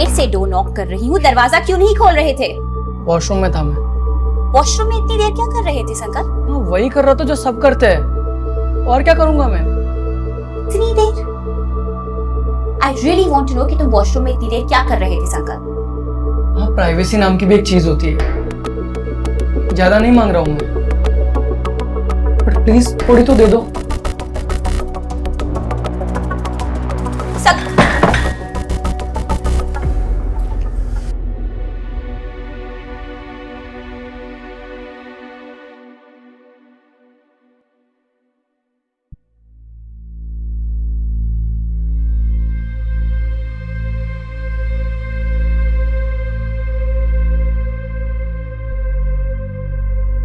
देर से door knock कर रही हूँ, दरवाजा क्यों नहीं खोल रहे थे? वॉशरूम में था मैं। वॉशरूम में इतनी देर क्या कर रहे थे शंकर? हाँ, वही कर रहा था जो सब करते हैं, और क्या करूंगा मैं? इतनी देर? I really want to know कि तुम वॉशरूम में इतनी देर क्या कर रहे थे शंकर? हाँ, प्राइवेसी नाम की भी एक चीज होती है। ज्यादा नहीं मांग रहा हूँ मैं, बट प्लीज थोड़ी तो दे दो।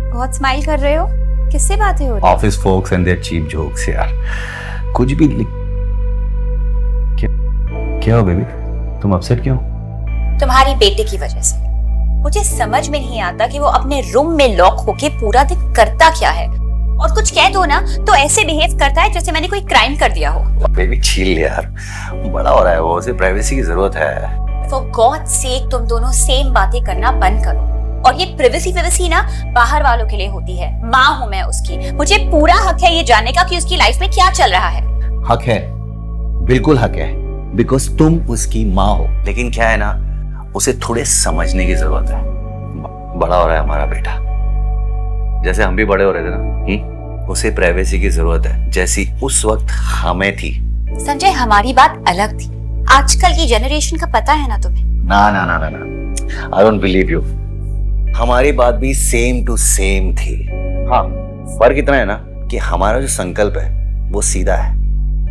बहुत स्माइल कर रहे हो, किससे बातें हो रही? Office folks and their cheap jokes यार। कुछ भी क्या हो बेबी, तुम अपसेट क्यों? तुम्हारी बेटे की वजह से। मुझे समझ में नहीं आता कि वो अपने रूम में लॉक होके पूरा दिन करता क्या है, और कुछ कह दो ना तो ऐसे बिहेव करता है जैसे मैंने कोई क्राइम कर दिया हो। बेबी चिल यार, बड़ा हो रहा है वो, उसे प्राइवेसी की जरूरत है। फॉर गॉड सेक तुम दोनों सेम बातें करना बंद करो। और ये प्रिवेसी ना बाहर वालों के लिए होती है। माँ हूँ मैं उसकी, मुझे पूरा हक है ये जानने का कि उसकी लाइफ में क्या चल रहा है। हक है, बिल्कुल हक है, बिकॉज तुम उसकी माँ हो। लेकिन क्या है ना, उसे थोड़े समझने की जरूरत है। बड़ा हो रहा है हमारा बेटा, जैसे हम भी बड़े हो रहे थे ना। उसे प्राइवेसी की जरूरत है, जैसी उस वक्त हमें थी। संजय, हमारी बात अलग थी, आजकल की जनरेशन का पता है ना तुम्हें। ना ना ना ना ना, आई डोंट बिलीव यू। हमारी बात भी सेम टू सेम थी। हाँ, फर्क इतना है ना कि हमारा जो संकल्प है वो सीधा है,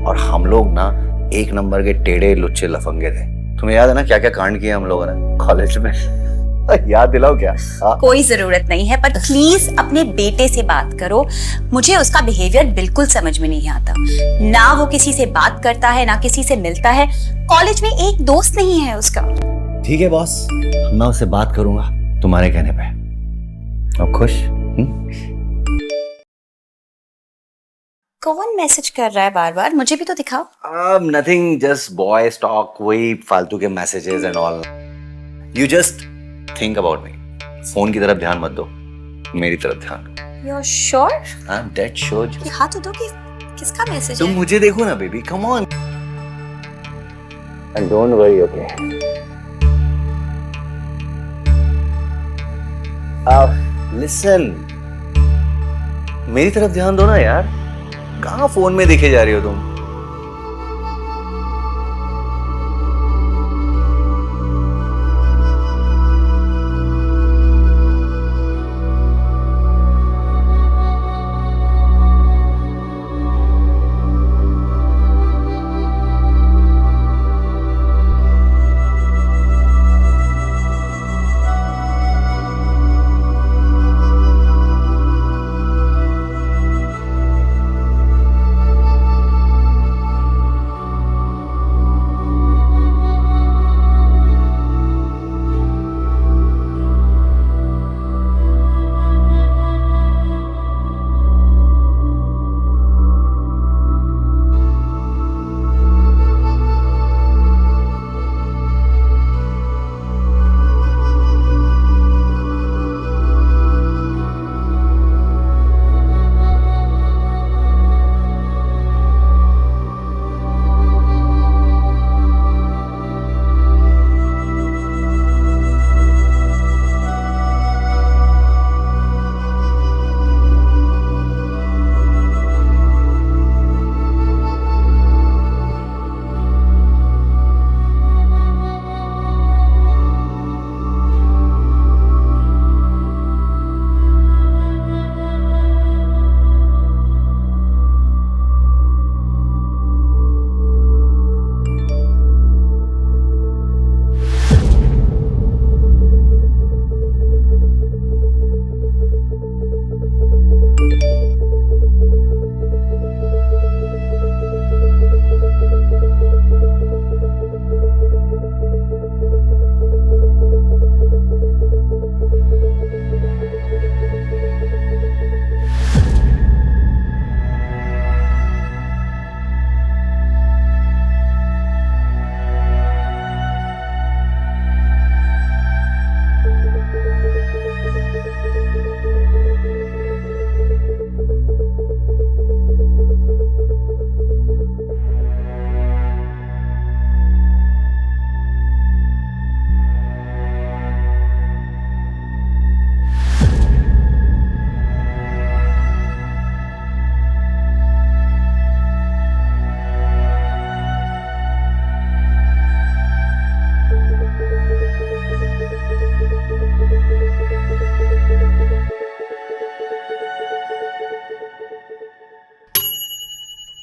और हम लोग ना एक नंबर के टेढ़े लुच्चे लफंगे थे। तुम्हें याद है ना क्या क्या कांड किए हम लोगों ने कॉलेज में? याद दिलाओ क्या? कोई जरूरत नहीं है, पर प्लीज अपने बेटे से बात करो। मुझे उसका बिहेवियर बिल्कुल समझ में नहीं आता। ना वो किसी से बात करता है, ना किसी से मिलता है। कॉलेज में एक दोस्त नहीं है उसका। ठीक है बॉस, मैं उससे बात करूंगा तुम्हारे कहने पे। अब खुश? कौन मैसेज कर रहा है बार बार? मुझे भी तो दिखाओ। नथिंग, जस्ट बॉयज टॉक, वही फालतू के messages and all. You just think about me. Phone की तरफ ध्यान मत दो, मेरी तरफ ध्यान दो। You are sure? I am dead sure. ये हाथ दो कि किसका मैसेज तुम है? मुझे देखो ना baby, come on. And don't worry, okay? Listen, मेरी तरफ ध्यान दो ना यार। कहाँ फोन में देखे जा रही हो तुम?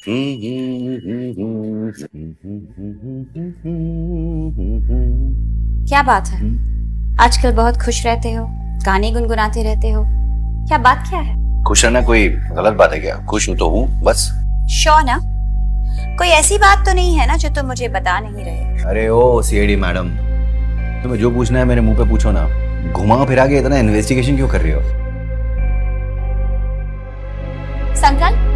क्या बात है? आजकल बहुत खुश रहते हो, गाने गुनगुनाते रहते हो, क्या बात क्या है? खुश रहना कोई गलत बात है क्या? खुश हूं तो हूं बस। श्योर ना? कोई ऐसी बात तो नहीं है ना जो तुम मुझे बता नहीं रहे? अरे ओ सीआईडी मैडम, तुम्हें जो पूछना है मेरे मुंह पे पूछो ना। घुमा फिरा के इतना इन्वेस्टिगेशन क्यों कर रही हो? संकल्प,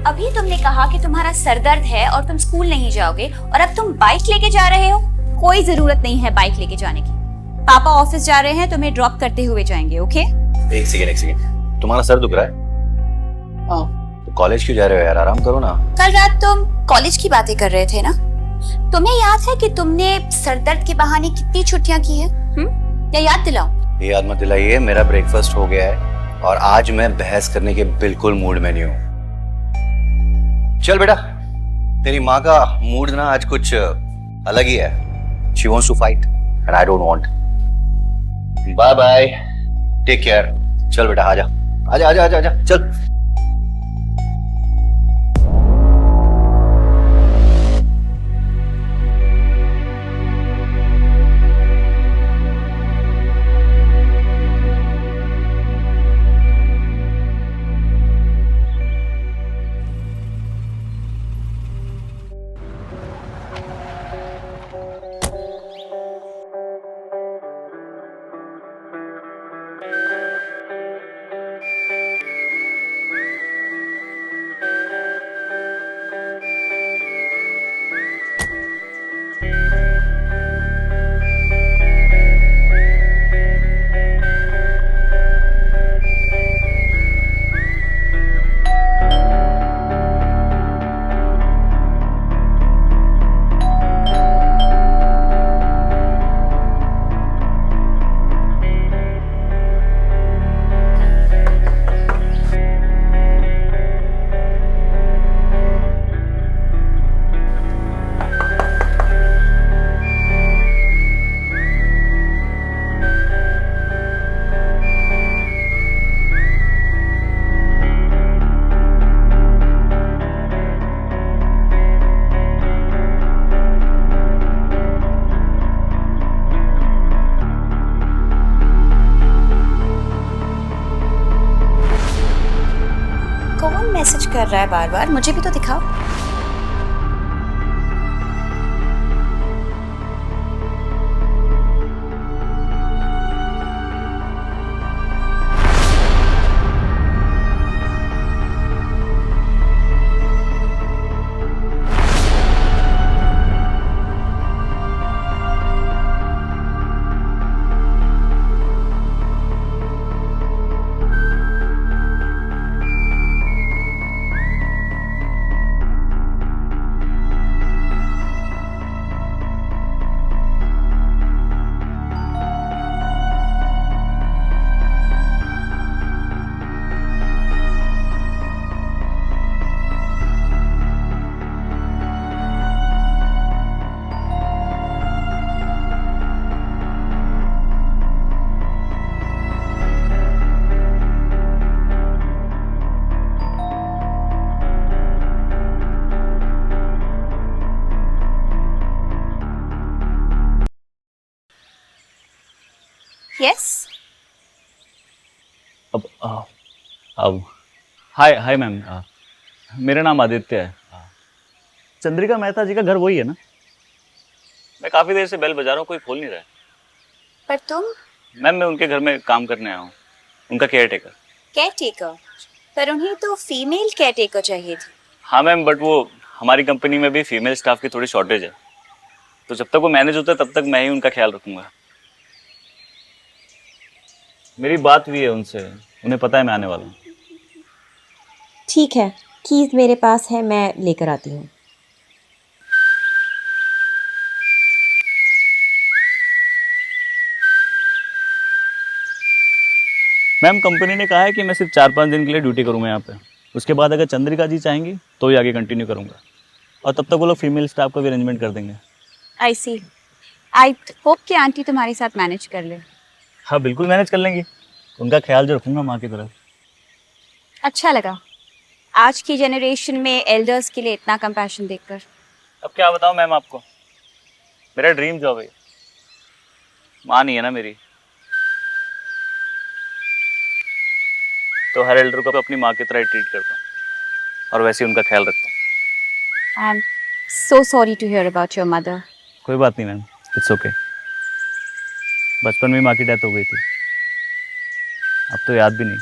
अभी तुमने कहा कि तुम्हारा सर दर्द है और तुम स्कूल नहीं जाओगे, और अब तुम बाइक लेके जा रहे हो। कोई जरूरत नहीं है बाइक लेके जाने की। पापा ऑफिस जा रहे हैं, तुम्हें ड्रॉप करते हुए जाएंगे। ओके? एक सेकेंड, तुम्हारा सर दुख रहा है? हाँ। तो कॉलेज क्यों जा रहे हो यार? आराम करो ना। कल रात तुम कॉलेज की बातें कर रहे थे ना? तुम्हें याद है कि तुमने सर दर्द के बहाने कितनी छुट्टियां की है? या याद दिलाओ? ये याद मत दिलाइए, मेरा ब्रेकफास्ट हो गया है और आज मैं बहस करने के बिल्कुल मूड में नहीं हूँ। चल बेटा, तेरी माँ का मूड ना आज कुछ अलग ही है। She wants to fight and I don't want. Bye bye. Take care. चल बेटा, आजा आजा आजा आजा आजा चल। कौन मैसेज कर रहा है बार बार? मुझे भी तो दिखाओ। यस। अब हाय हाय मैम, मेरा नाम आदित्य है। चंद्रिका मेहता जी का घर वही है ना? मैं काफ़ी देर से बेल बजा रहा हूँ, कोई खोल नहीं रहा है। पर तुम? मैम मैं उनके घर में काम करने आया हूँ, उनका केयर टेकर। Care taker? पर उन्हें तो फीमेल केयर टेकर चाहिए थी। हाँ मैम, बट वो हमारी कंपनी में भी फीमेल स्टाफ की थोड़ी शॉर्टेज है, तो जब तक वो मैनेज होता है तब तक मैं ही उनका ख्याल रखूँगा। मेरी बात हुई है उनसे, उन्हें पता है मैं आने वाला हूँ। ठीक है, कीज मेरे पास है, मैं लेकर आती हूँ। मैम कंपनी ने कहा है कि मैं सिर्फ 4-5 दिन के लिए ड्यूटी करूँगा यहाँ पे। उसके बाद अगर चंद्रिका जी चाहेंगी तो ही आगे कंटिन्यू करूँगा, और तब तक वो लोग फीमेल स्टाफ का भी अरेंजमेंट कर देंगे। आई सी। आई होप कि आंटी तुम्हारे साथ मैनेज कर ले। हाँ बिल्कुल मैनेज कर लेंगे, उनका ख्याल जो रखूँगा माँ की तरफ। अच्छा लगा। आज की जनरेशन में एल्डर्स के लिए इतना कंपैशन देखकर। अब क्या बताऊं मैम आपको, मेरा ड्रीम जॉब है। माँ नहीं है ना मेरी, तो हर एल्डर को अपनी माँ की तरह ट्रीट करता हूँ और वैसे ही उनका ख्याल रखता हूँ। I am so sorry to hear about your mother. कोई बात नहीं मैम, इट्स ओके। बचपन में माँ की डेथ हो गई थी, अब तो याद भी नहीं।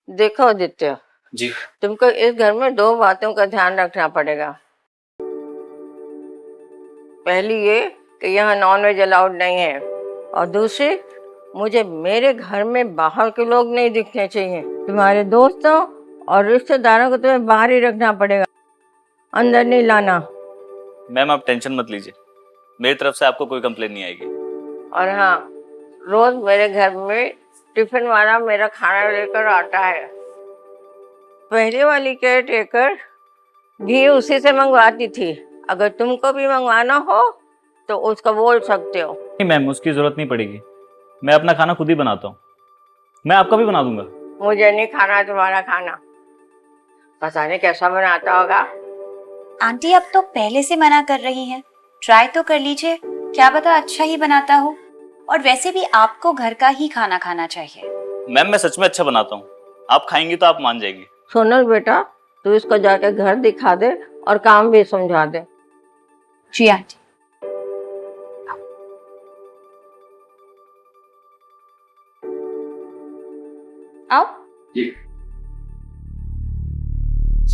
देखो आदित्य, जी तुमको इस घर में दो बातों का ध्यान रखना पड़ेगा। पहली ये कि यहाँ नॉनवेज अलाउड नहीं है, और दूसरी, मुझे मेरे घर में बाहर के लोग नहीं दिखने चाहिए। तुम्हारे दोस्तों और रिश्तेदारों को तुम्हें बाहर ही रखना पड़ेगा, अंदर नहीं लाना। मैम आप टेंशन मत लीजिए, मेरी तरफ से आपको कोई कंप्लेन नहीं आएगी। और हाँ, रोज मेरे घर में टिफिन वाला मेरा खाना लेकर आता है। पहले वाली केयर टेकर घी उसी से मंगवाती थी, अगर तुमको भी मंगवाना हो तो उसको बोल सकते हो। नहीं मैम, उसकी जरूरत नहीं पड़ेगी, मैं अपना खाना खुद ही बनाता हूँ। मैं आपका भी बना दूंगा। मुझे नहीं खाना तुम्हारा खाना, पता नहीं कैसा बनाता होगा। आंटी अब तो पहले से मना कर रही हैं, ट्राई तो कर लीजिए, क्या पता अच्छा ही बनाता हो। और वैसे भी आपको घर का ही खाना खाना चाहिए। मैम मैं सच में अच्छा बनाता हूँ, आप खाएंगी तो आप मान जाएंगी। सोनल बेटा, तू इसको जाके घर दिखा दे और काम भी समझा दे। जी आंटी। आओ। जी।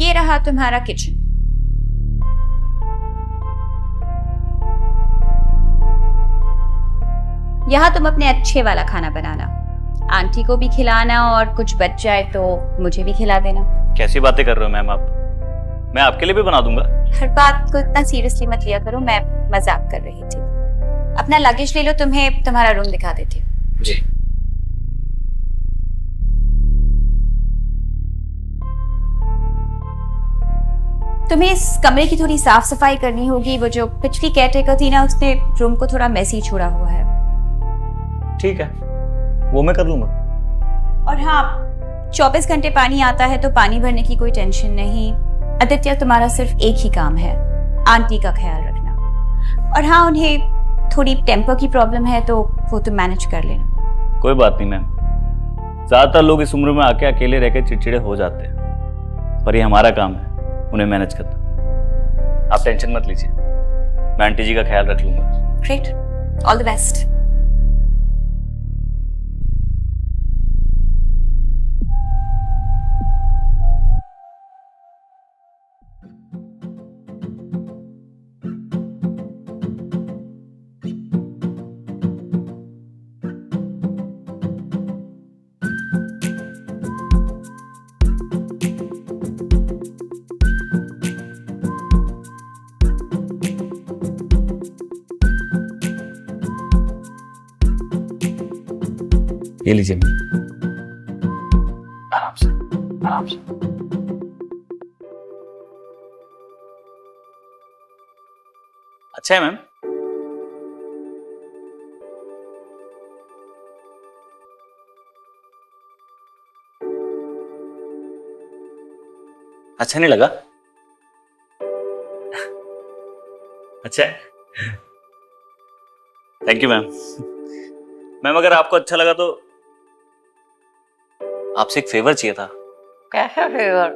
ये रहा तुम्हारा किचन। यहाँ तुम अपने अच्छे वाला खाना बनाना, आंटी को भी खिलाना, और कुछ बच जाए तो मुझे भी खिला देना। कैसी बातें कर रहे हो मैम आप, मैं आपके लिए भी बना दूंगा। हर बात को इतना सीरियसली मत लिया करो, मैं मजाक कर रही थी। अपना लगेज ले लो, तुम्हें तुम्हारा रूम दिखा देती हूँ। जी। तुम्हें इस कमरे की थोड़ी साफ सफाई करनी होगी, वो जो पिछली केयरटेकर थी ना, उसने रूम को थोड़ा मेसी छोड़ा हुआ है। ठीक है, वो मैं कर लूंगा। और हाँ, 24 घंटे पानी आता है तो पानी भरने की कोई टेंशन नहीं। आदित्य, तुम्हारा सिर्फ एक ही काम है, आंटी का ख्याल रखना। और हाँ, उन्हें थोड़ी टेम्पर की प्रॉब्लम है तो वो तुम मैनेज कर लेना। कोई बात नहीं मैम, ज्यादातर लोग इस उम्र में आके अकेले रह के चिड़चिड़े हो जाते हैं, पर ये हमारा काम है उन्हें मैनेज करना। आप टेंशन मत लीजिए, मैं आंटी जी का ख्याल रख लूंगा। Great, all the best. ये लीजिए मैम, आराम से आराम से। अच्छा है मैम। अच्छा नहीं लगा? अच्छा है, थैंक यू मैम। मैम अगर आपको अच्छा लगा तो आपसे एक फेवर चाहिए था। कैसा फेवर?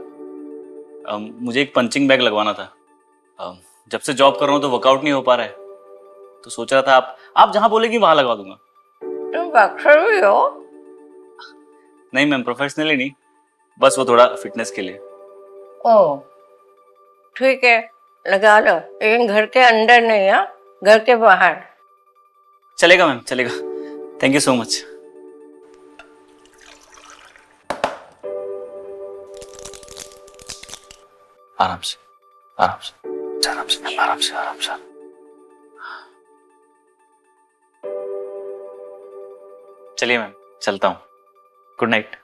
मुझे एक पंचिंग बैग लगवाना था। जब से जॉब कर रहा हूँ तो वर्कआउट नहीं हो पा रहा है, तो सोच रहा था आप जहां बोलेगी वहां लगवा दूंगा। तुम बॉक्सर भी हो? नहीं मैम, प्रोफेशनली नहीं, बस वो थोड़ा फिटनेस के लिए। ओह ठीक है, लगा लो, लेकिन घर के अंदर नहीं, हाँ, घर के बाहर। चलेगा मैम, चलेगा। Thank you so much. आराम से आराम से आराम से आराम से आराम से। चलिए मैम, चलता हूँ। Good night.